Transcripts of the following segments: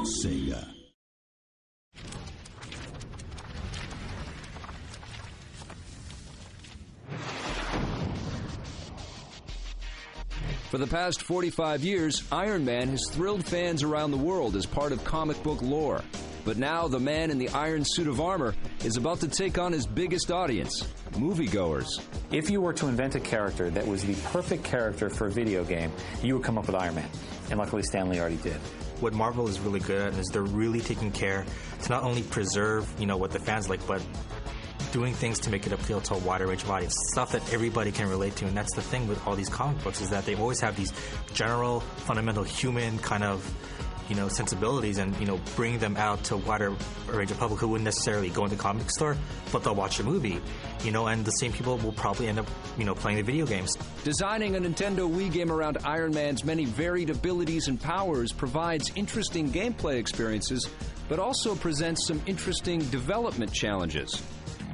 Sega. For the past 45 years, Iron Man has thrilled fans around the world as part of comic book lore. But now the man in the iron suit of armor is about to take on his biggest audience, moviegoers. If you were to invent a character that was the perfect character for a video game, you would come up with Iron Man. And luckily Stan Lee already did. What Marvel is really good at is they're really taking care to not only preserve, what the fans like, but doing things to make it appeal to a wider range of audience, stuff that everybody can relate to. And that's the thing with all these comic books, is that they always have these general, fundamental human kind of, sensibilities, and, bring them out to a wider range of public who wouldn't necessarily go into the comic store, but they'll watch a movie, and the same people will probably end up, playing the video games. Designing a Nintendo Wii game around Iron Man's many varied abilities and powers provides interesting gameplay experiences, but also presents some interesting development challenges.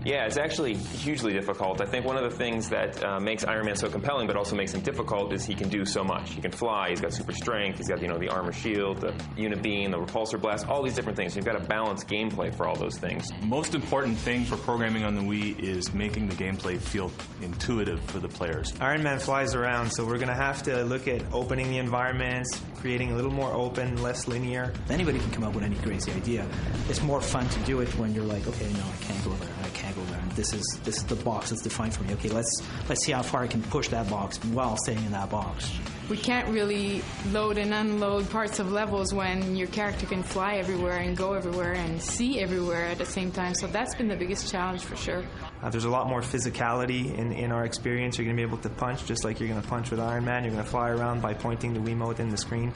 Yeah, it's actually hugely difficult. I think one of the things that makes Iron Man so compelling, but also makes him difficult, is he can do so much. He can fly, he's got super strength, he's got the armor shield, the unibeam, the repulsor blast, all these different things. You've got to balance gameplay for all those things. Most important thing for programming on the Wii is making the gameplay feel intuitive for the players. Iron Man flies around, so we're going to have to look at opening the environments, creating a little more open, less linear. Anybody can come up with any crazy idea. It's more fun to do it when you're like, okay, no, I can't go there, I can't go there. And this is the box that's defined for me. Okay, let's see how far I can push that box while staying in that box. We can't really load and unload parts of levels when your character can fly everywhere and go everywhere and see everywhere at the same time. So that's been the biggest challenge for sure. There's a lot more physicality in our experience. You're going to be able to punch just like you're going to punch with Iron Man. You're going to fly around by pointing the Wiimote in the screen.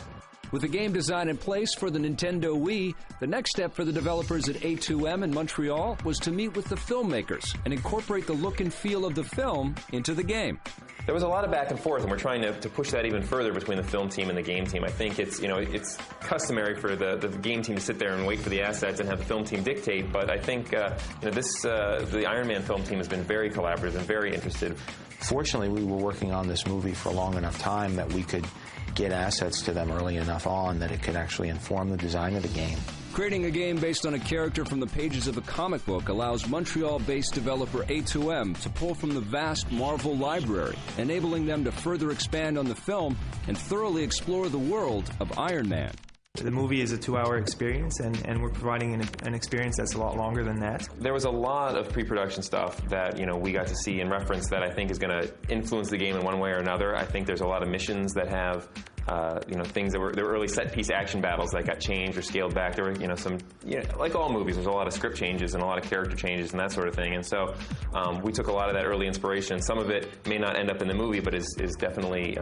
With the game design in place for the Nintendo Wii, the next step for the developers at A2M in Montreal was to meet with the filmmakers and incorporate the look and feel of the film into the game. There was a lot of back and forth, and we're trying to push that even further between the film team and the game team. I think it's it's customary for the game team to sit there and wait for the assets and have the film team dictate, but I think the Iron Man film team has been very collaborative and very interested. Fortunately, we were working on this movie for a long enough time that we could get assets to them early enough on that it could actually inform the design of the game. Creating a game based on a character from the pages of a comic book allows Montreal-based developer A2M to pull from the vast Marvel library, enabling them to further expand on the film and thoroughly explore the world of Iron Man. The movie is a 2-hour experience, and we're providing an experience that's a lot longer than that. There was a lot of pre-production stuff that we got to see and reference that I think is going to influence the game in one way or another. I think there's a lot of missions that have things that were early set-piece action battles that got changed or scaled back. There were some like all movies, there's a lot of script changes and a lot of character changes and that sort of thing. And so we took a lot of that early inspiration. Some of it may not end up in the movie, but is definitely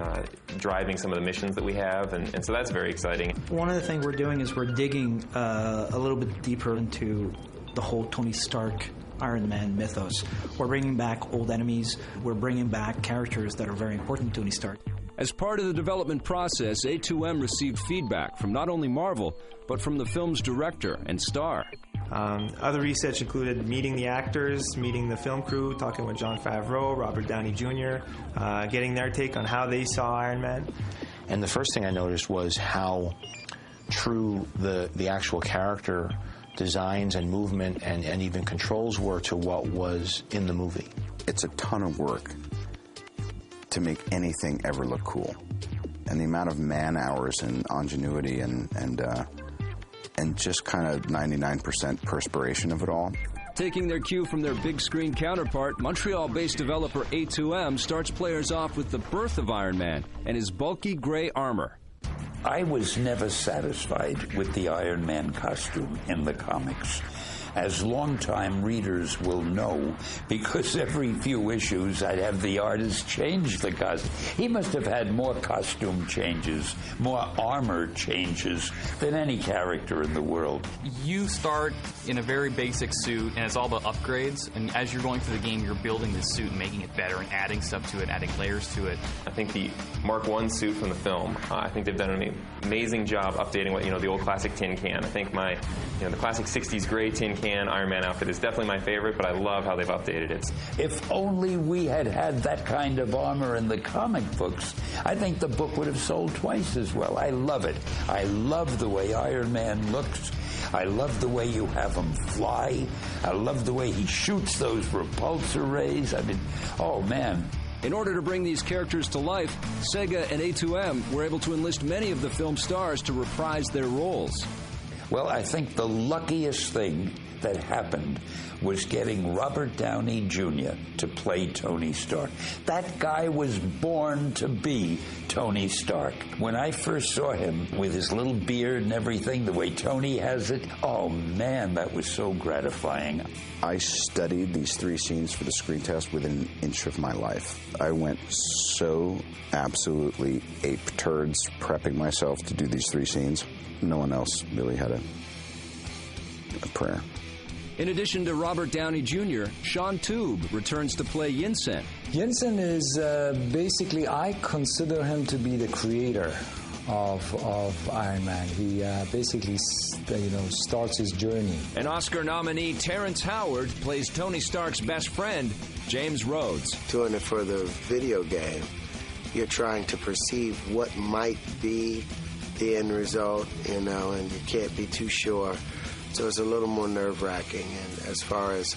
driving some of the missions that we have, and so that's very exciting. One of the things we're doing is we're digging a little bit deeper into the whole Tony Stark Iron Man mythos. We're bringing back old enemies. We're bringing back characters that are very important to Tony Stark. As part of the development process, A2M received feedback from not only Marvel, but from the film's director and star. Other research included meeting the actors, meeting the film crew, talking with Jon Favreau, Robert Downey Jr., getting their take on how they saw Iron Man. And the first thing I noticed was how true the actual character designs and movement and even controls were to what was in the movie. It's a ton of work to make anything ever look cool. And the amount of man hours and ingenuity and just kind of 99% perspiration of it all. Taking their cue from their big screen counterpart, Montreal-based developer A2M starts players off with the birth of Iron Man and his bulky gray armor. I was never satisfied with the Iron Man costume in the comics. As longtime readers will know, because every few issues I'd have the artist change the costume. He must have had more costume changes, more armor changes than any character in the world. You start in a very basic suit, and it's all about upgrades, and as you're going through the game, you're building this suit and making it better and adding stuff to it, adding layers to it. I think the Mark I suit from the film, I think they've done an amazing job updating what, the old classic tin can. I think the classic 60s gray tin can can Iron Man outfit is definitely my favorite, but I love how they've updated it. If only we had had that kind of armor in the comic books, I think the book would have sold twice as well. I love it. I love the way Iron Man looks. I love the way you have him fly. I love the way he shoots those repulsor rays. I mean, oh man. In order to bring these characters to life, Sega and A2M were able to enlist many of the film stars to reprise their roles. Well, I think the luckiest thing that happened was getting Robert Downey Jr. to play Tony Stark. That guy was born to be Tony Stark. When I first saw him with his little beard and everything, the way Tony has it, oh man, that was so gratifying. I studied these 3 scenes for the screen test within an inch of my life. I went so absolutely ape turds prepping myself to do these 3 scenes. No one else really had a prayer. In addition to Robert Downey Jr., Sean Tube returns to play Yinsen. Yinsen is basically, I consider him to be the creator of Iron Man. He basically, starts his journey. And Oscar nominee Terrence Howard plays Tony Stark's best friend, James Rhodes. Doing it for the video game, you're trying to perceive what might be the end result, and you can't be too sure. So it's a little more nerve-wracking and as far as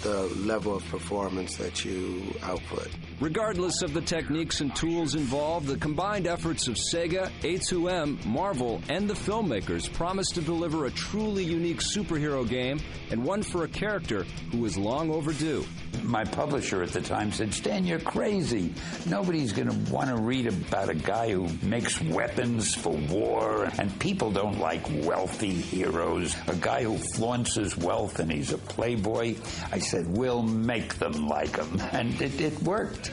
the level of performance that you output. Regardless of the techniques and tools involved, the combined efforts of Sega, A2M, Marvel, and the filmmakers promise to deliver a truly unique superhero game, and one for a character who was long overdue. My publisher at the time said, Stan, you're crazy. Nobody's going to want to read about a guy who makes weapons for war, and people don't like wealthy heroes. A guy who flaunts his wealth and he's a playboy. I said, we'll make them like him. And it worked.